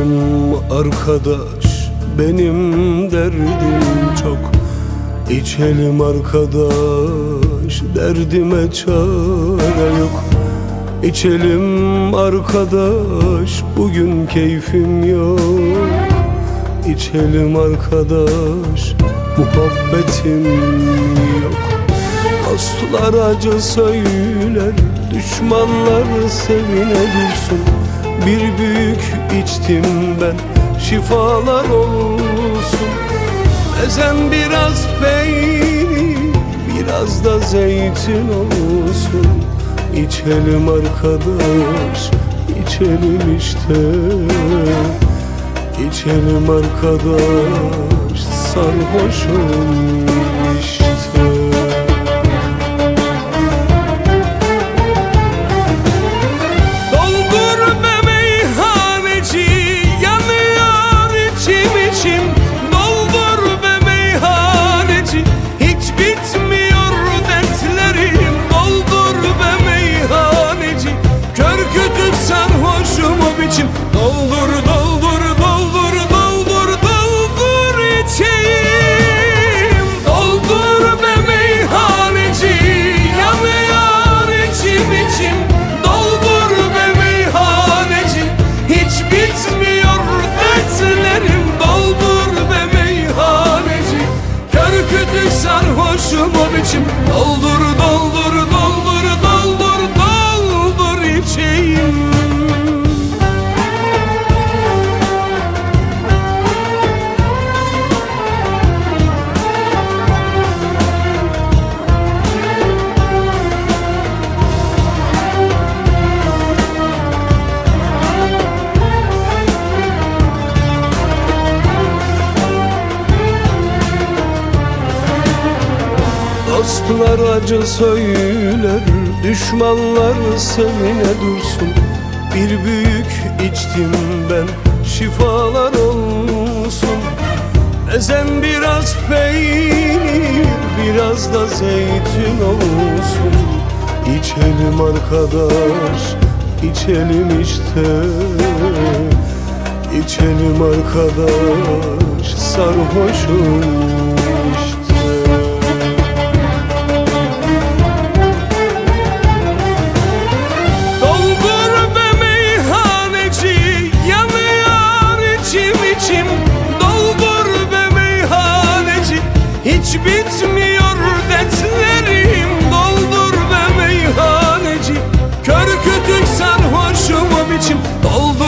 İçelim arkadaş, benim derdim çok. İçelim arkadaş, derdime çare yok. İçelim arkadaş, bugün keyfim yok. İçelim arkadaş, muhabbetim yok. Dostlar acı söyler, düşmanlar sevine dursun. Bir büyük içtim ben, şifalar olsun. Ezen biraz peynir, biraz da zeytin olsun. İçelim arkadaş, içelim işte. İçelim arkadaş, sarhoşum işte. Doldur, doldur, doldur, doldur, doldur içeyim. Doldur be meyhaneci, yanıyor içim içim. Doldur be meyhaneci, hiç bitmiyor dertlerim. Doldur be meyhaneci, kör kütük sarhoşum o biçim. Doldur, doldur, doldur, doldur, doldur içeyim. Dostlar acı söyler, düşmanlar sevine dursun. Bir büyük içtim ben, şifalar olsun. Ezen biraz peynir, biraz da zeytin olsun. İçelim arkadaş, içelim işte. İçelim arkadaş, sarhoşum işte. Doldur be meyhaneci, hiç bitmiyor dertlerim. Doldur be meyhaneci, kör kütük sarhoşum o biçim. Doldur.